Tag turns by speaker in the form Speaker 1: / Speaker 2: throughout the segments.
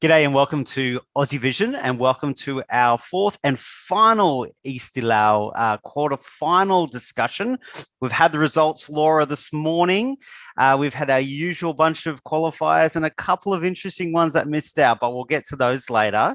Speaker 1: G'day and welcome to Aussie Vision and welcome to our fourth and final Eesti Laul quarter final discussion. We've had the results, Laura, this morning. We've had our usual bunch of qualifiers and a couple of interesting ones that missed out, but we'll get to those later.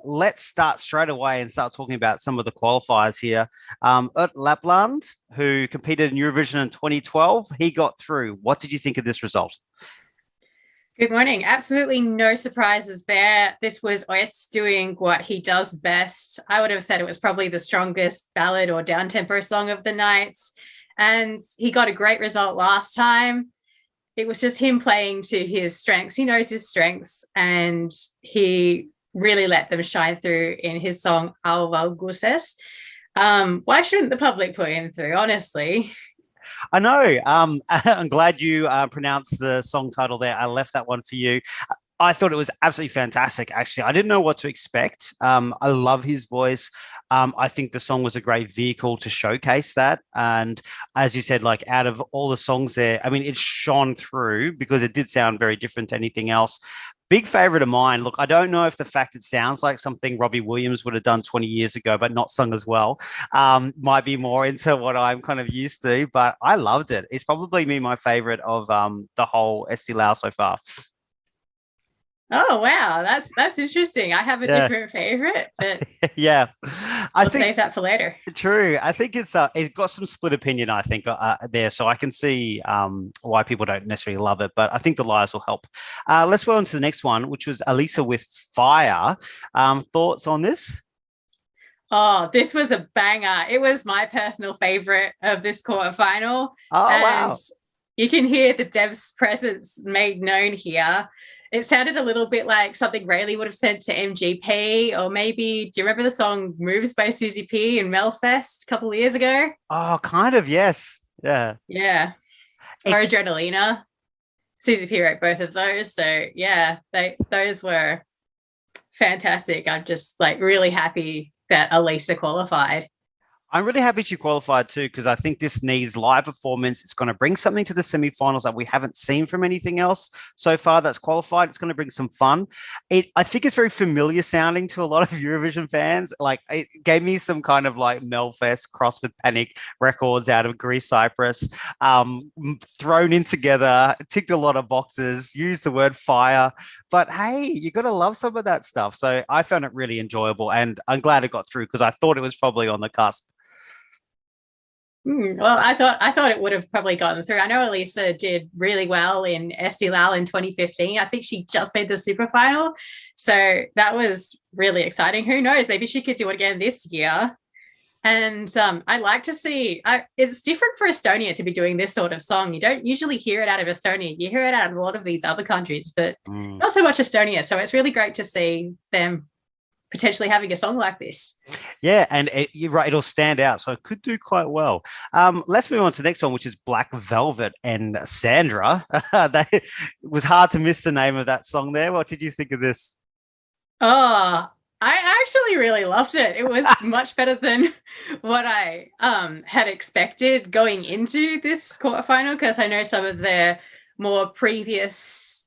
Speaker 1: Let's start straight away and start talking about some of the qualifiers here. Ott Lepland, who competed in Eurovision in 2012, he got through. What did you think of this result?
Speaker 2: Good morning. Absolutely no surprises there. This was Ott doing what he does best. I would have said it was probably the strongest ballad or down-tempo song of the night. And he got a great result last time. It was just him playing to his strengths. He knows his strengths and he really let them shine through in his song Aovalguses. Why shouldn't the public put him through, honestly?
Speaker 1: I know. I'm glad you pronounced the song title there. I left that one for you. I thought it was absolutely fantastic, actually. I didn't know what to expect. I love his voice. I think the song was a great vehicle to showcase that. And as you said, like out of all the songs there, I mean, it shone through because it did sound very different to anything else. Big favorite of mine. Look, I don't know if the fact it sounds like something Robbie Williams would have done 20 years ago, but not sung as well, might be more into what I'm kind of used to, but I loved it. It's probably my favorite of the whole Eesti Laul so far.
Speaker 2: Oh wow, that's interesting. I have a different favorite, but
Speaker 1: yeah,
Speaker 2: I'll save that for later.
Speaker 1: True. I think it's got some split opinion. I think there, so I can see why people don't necessarily love it, but I think the liars will help. Let's go on to the next one, which was ELYSA with Fire. Thoughts on this?
Speaker 2: Oh, this was a banger. It was my personal favorite of this quarterfinal.
Speaker 1: Oh,
Speaker 2: and
Speaker 1: wow.
Speaker 2: You can hear the Dev's presence made known here. It sounded a little bit like something Rayleigh would have sent to MGP, or maybe, do you remember the song Moves by Susie P in Melfest a couple of years ago?
Speaker 1: Oh, kind of, yes. Yeah.
Speaker 2: Yeah. Or Adrenalina. Susie P wrote both of those. So yeah, those were fantastic. I'm just like really happy that ELYSA qualified.
Speaker 1: I'm really happy she qualified too, because I think this needs live performance. It's going to bring something to the semifinals that we haven't seen from anything else so far that's qualified. It's going to bring some fun. I think it's very familiar sounding to a lot of Eurovision fans. Like it gave me some kind of like Melfest cross with Panic records out of Greece, Cyprus, thrown in together, ticked a lot of boxes, used the word fire. But hey, you got to love some of that stuff. So I found it really enjoyable and I'm glad it got through because I thought it was probably on the cusp.
Speaker 2: Well, I thought it would have probably gotten through. I know ELYSA did really well in Eesti Laul in 2015. I think she just made the super final. So that was really exciting. Who knows? Maybe she could do it again this year. And I'd like to see, it's different for Estonia to be doing this sort of song. You don't usually hear it out of Estonia. You hear it out of a lot of these other countries, but not so much Estonia. So it's really great to see them potentially having a song like this.
Speaker 1: Yeah, and you're right, it'll stand out, so it could do quite well. Let's move on to the next one, which is Black Velvet and Sandra. It was hard to miss the name of that song there. What did you think of this?
Speaker 2: Oh, I actually really loved it. It was much better than what I had expected going into this quarterfinal, because I know some of their more previous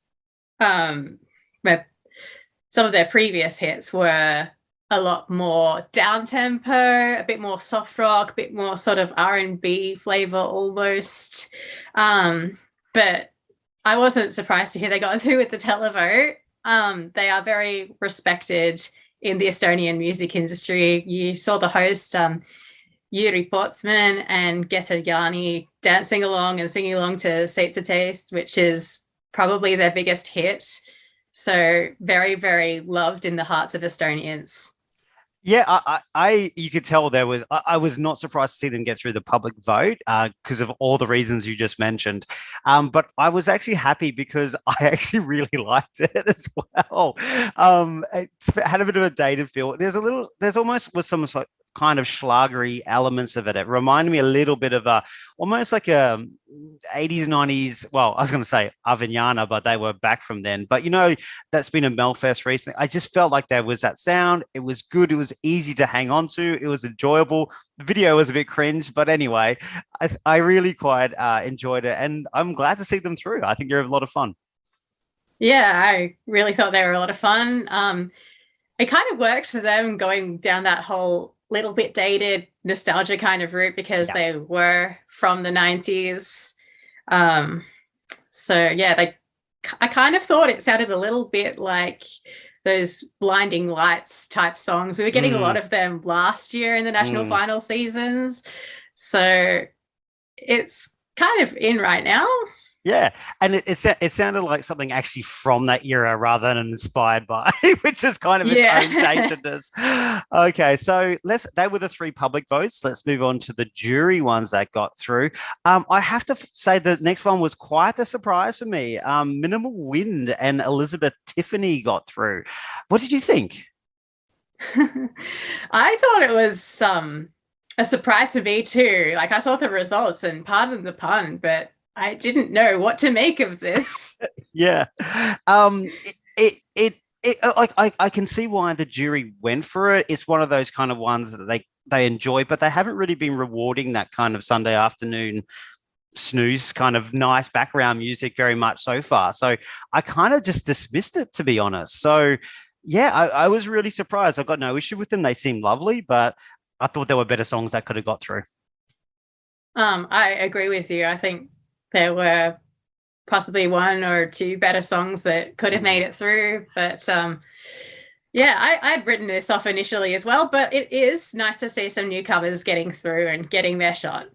Speaker 2: some of their previous hits were a lot more down tempo, a bit more soft rock, a bit more sort of R&B flavor almost. But I wasn't surprised to hear they got through with the televote. They are very respected in the Estonian music industry. You saw the host, Jüri Potsman and Geta Jani dancing along and singing along to Seitse Taste, which is probably their biggest hit. So very, very loved in the hearts of Estonians.
Speaker 1: Yeah, you could tell I was not surprised to see them get through the public vote because of all the reasons you just mentioned. But I was actually happy because I actually really liked it as well. It had a bit of a dated feel. There's almost was some kind of schlagery elements of it. It reminded me a little bit of almost like a 80s, 90s. Well, I was going to say Avignana, but they were back from then. But that's been a Melfest recently. I just felt like there was that sound. It was good. It was easy to hang on to. It was enjoyable. The video was a bit cringe, but anyway, I really quite enjoyed it, and I'm glad to see them through. I think they're a lot of fun.
Speaker 2: Yeah, I really thought they were a lot of fun. It kind of works for them going down that whole little bit dated nostalgia kind of route because
Speaker 1: Yeah.
Speaker 2: they were from the 90s. Um, so yeah, I kind of thought it sounded a little bit like those blinding lights type songs. We were getting a lot
Speaker 1: Mm,
Speaker 2: of them last year in the national
Speaker 1: mm.
Speaker 2: final seasons. So it's kind of in right now.
Speaker 1: Yeah, and it sounded like something actually from that era rather than inspired by, which is kind of its own
Speaker 2: Yeah.
Speaker 1: datedness. Okay, so they were the three public votes. Let's move on to the jury ones that got through. I have to say the next one was quite a surprise for me. Minimal Wind and Elizabeth Tiffany got through. What did you think?
Speaker 2: I thought it was a surprise for me too. Like I saw the results and pardon the pun, but I didn't know what to make of this.
Speaker 1: Yeah. Like I can see why the jury went for it. It's one of those kind of ones that they enjoy, but they haven't really been rewarding that kind of Sunday afternoon snooze kind of nice background music very much so far. So I kind of just dismissed it, to be honest. So yeah, I was really surprised. I've got no issue with them. They seem lovely, but I thought there were better songs that could have got through.
Speaker 2: I agree with you. I think there were possibly one or two better songs that could have made it through, but yeah, I'd written this off initially as well, but it is nice to see some newcomers getting through and getting their shot.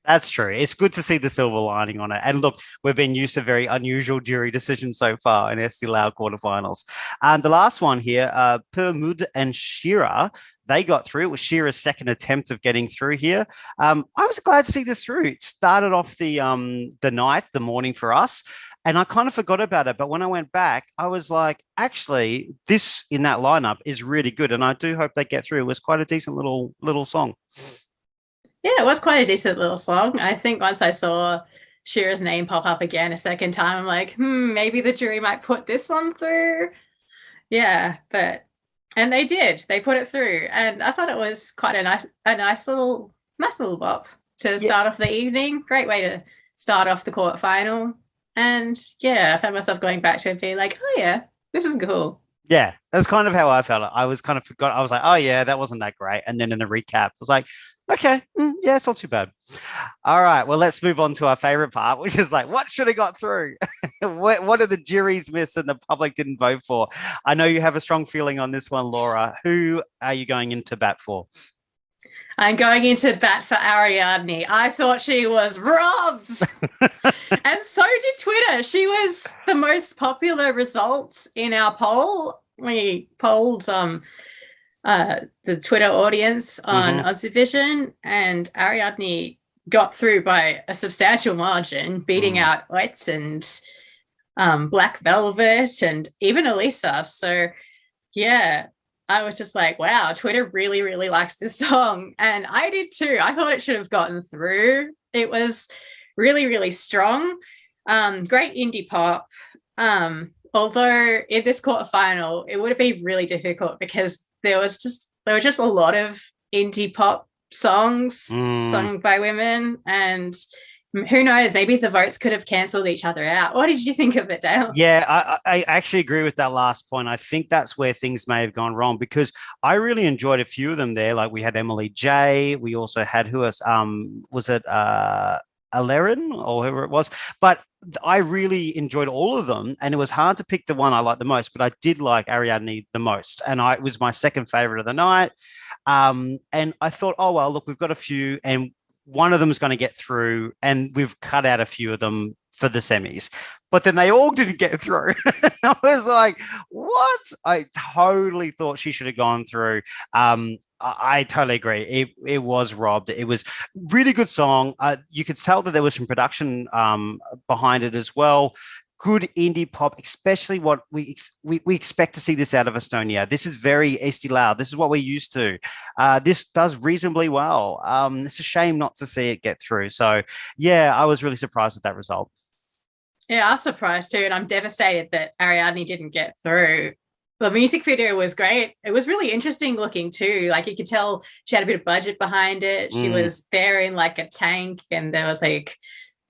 Speaker 1: That's true. It's good to see the silver lining on it. And look, we've been used to very unusual jury decisions so far in Eesti Laul quarterfinals. And the last one here, Múdd and Shira, they got through. It was Shira's second attempt of getting through here. I was glad to see this through. It started off the morning for us, and I kind of forgot about it. But when I went back, I was like, actually, this in that lineup is really good, and I do hope they get through. It was quite a decent little song.
Speaker 2: Yeah, it was quite a decent little song. I think once I saw Shira's name pop up again a second time, I'm like, maybe the jury might put this one through. Yeah, and they did. They put it through, and I thought it was quite a nice little bop to
Speaker 1: Yeah,
Speaker 2: start off the evening. Great way to start off the quarterfinal. And yeah, I found myself going back to it, being like, oh yeah, this is cool.
Speaker 1: yeah, that's kind of how I felt. I was kind of forgot. I was like, oh yeah, that wasn't that great. And then in the recap, I was like, okay, yeah, it's not too bad. All right, well, let's move on to our favorite part, which is like, what should have got through? What did the juries miss and the public didn't vote for? I know you have a strong feeling on this one, Laura. Who are you going into bat for?
Speaker 2: I'm going into bat for Ariadne. I thought she was robbed. And so did Twitter. She was the most popular result in our poll. We polled the Twitter audience on Ozdivision, and Ariadne got through by a substantial margin, beating out Ott and Black Velvet and even ELYSA. So yeah, I was just like, wow, Twitter really, really likes this song. And I did too. I thought it should have gotten through. It was really, really strong. Great indie pop. Although in this quarterfinal, it would have been really difficult because there were just a lot of indie pop songs sung by women, and who knows, maybe the votes could have cancelled each other out. What did you think of it, Dale?
Speaker 1: Yeah, I actually agree with that last point. I think that's where things may have gone wrong because I really enjoyed a few of them there. Like we had Emily J. We also had who else? Was it Alerin or whoever it was? But I really enjoyed all of them, and it was hard to pick the one I liked the most. But I did like Ariadne the most, and it was my second favorite of the night. And I thought, oh well, look, we've got a few, and one of them is going to get through, and we've cut out a few of them for the semis. But then they all didn't get through. I was like, what? I totally thought she should have gone through. I totally agree. It was robbed. It was really good song. You could tell that there was some production behind it as well. Good indie pop, especially what we expect to see this out of Estonia. This is very Eesti Laul. This is what we're used to. This does reasonably well. It's a shame not to see it get through. So, yeah, I was really surprised at that result.
Speaker 2: Yeah, I was surprised too, and I'm devastated that Ariadne didn't get through. The music video was great. It was really interesting looking too. Like you could tell she had a bit of budget behind it. She was there in like a tank, and there was like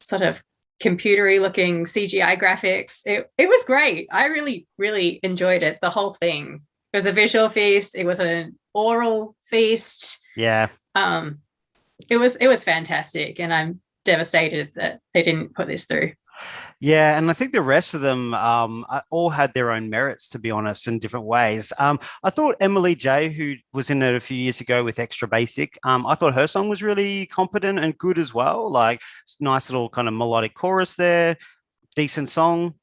Speaker 2: sort of computery looking CGI graphics. It was great. I really, really enjoyed it. The whole thing. It was a visual feast. It was an oral feast.
Speaker 1: Yeah.
Speaker 2: It was fantastic, and I'm devastated that they didn't put this through.
Speaker 1: Yeah, and I think the rest of them all had their own merits, to be honest, in different ways. I thought Emily J, who was in it a few years ago with Extra Basic, I thought her song was really competent and good as well. Like, nice little kind of melodic chorus there, decent song.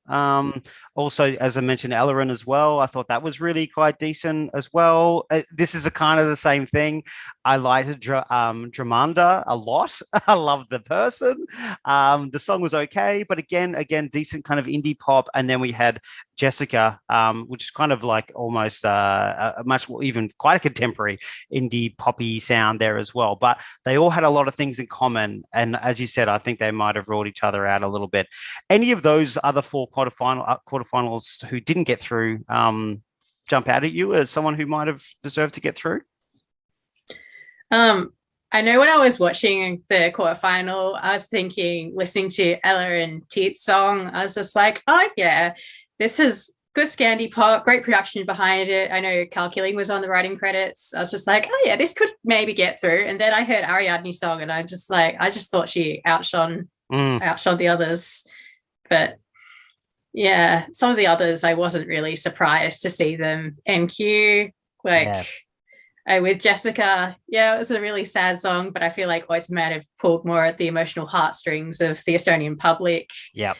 Speaker 1: Also, as I mentioned, Ellerin as well. I thought that was really quite decent as well. This is a kind of the same thing. I liked Dramanda a lot. I loved the person. The song was okay, but again, decent kind of indie pop. And then we had Jessica, which is kind of like almost a much even quite a contemporary indie poppy sound there as well. But they all had a lot of things in common. And as you said, I think they might have ruled each other out a little bit. Any of those other four quarterfinalists who didn't get through jump out at you as someone who might have deserved to get through?
Speaker 2: I know when I was watching the quarterfinal, I was thinking, listening to Ella and Tiet's song, I was just like, oh yeah, this is good Scandi pop, great production behind it. I know Cal Killing was on the writing credits. I was just like, oh yeah, this could maybe get through. And then I heard Ariadne's song, and I just thought she outshone the others. But yeah, some of the others, I wasn't really surprised to see them NQ. With Jessica, yeah, it was a really sad song, but I feel like Ott might have pulled more at the emotional heartstrings of the Estonian public.
Speaker 1: Yep.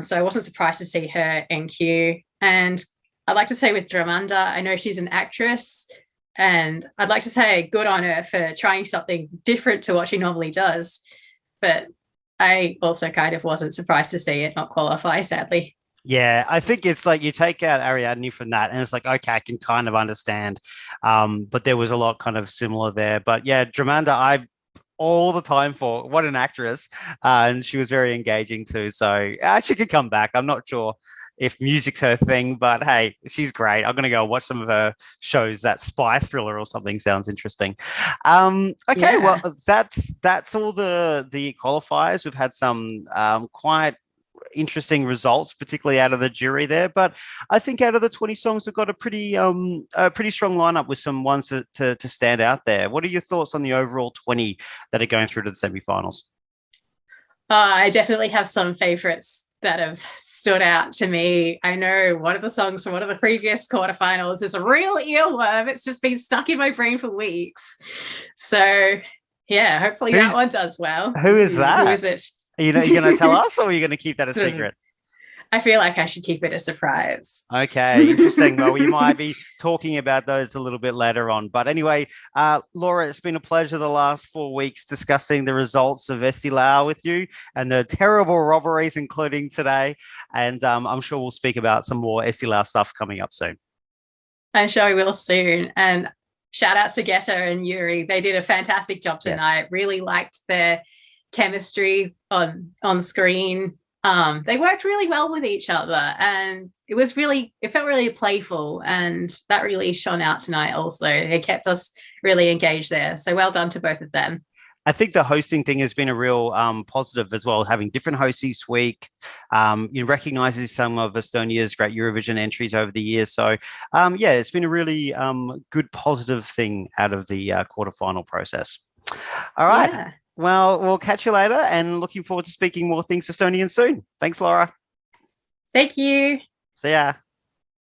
Speaker 2: So I wasn't surprised to see her NQ. And I'd like to say with Dramanda, I know she's an actress, and I'd like to say good on her for trying something different to what she normally does. But I also kind of wasn't surprised to see it not qualify, sadly.
Speaker 1: Yeah, I think it's like you take out Ariadne from that, and it's like, okay, I can kind of understand. But there was a lot kind of similar there. But yeah, Dramanda, I all the time for what an actress, and she was very engaging too. So she could come back. I'm not sure if music's her thing, but hey, she's great. I'm gonna go watch some of her shows. That spy thriller or something sounds interesting. Okay, well that's all the qualifiers. We've had some quite interesting results, particularly out of the jury there. But I think out of the 20 songs, we've got a pretty strong lineup with some ones to stand out there. What are your thoughts on the overall 20 that are going through to the semifinals?
Speaker 2: I definitely have some favorites that have stood out to me. I know one of the songs from one of the previous quarterfinals is a real earworm. It's just been stuck in my brain for weeks. So yeah, hopefully that one does well.
Speaker 1: Who is that?
Speaker 2: Who is it?
Speaker 1: Are you going to tell us, or are you going to keep that a secret?
Speaker 2: I feel like I should keep it a surprise.
Speaker 1: Okay, interesting. Well, we might be talking about those a little bit later on. But anyway, Laura, it's been a pleasure the last 4 weeks discussing the results of Eesti Laul with you and the terrible robberies, including today. And I'm sure we'll speak about some more Eesti Laul stuff coming up soon.
Speaker 2: I'm sure we will soon. And shout outs to Geta and Yuri. They did a fantastic job tonight. Yes. Really liked their chemistry on screen. They worked really well with each other, and it felt really playful, and that really shone out tonight also. It kept us really engaged there. So well done to both of them.
Speaker 1: I think the hosting thing has been a real positive as well, having different hosts each week. Recognizes some of Estonia's great Eurovision entries over the years. So it's been a really good positive thing out of the quarterfinal process. All right. Yeah. Well, we'll catch you later, and looking forward to speaking more things Estonian soon. Thanks, Laura.
Speaker 2: Thank you.
Speaker 1: See ya.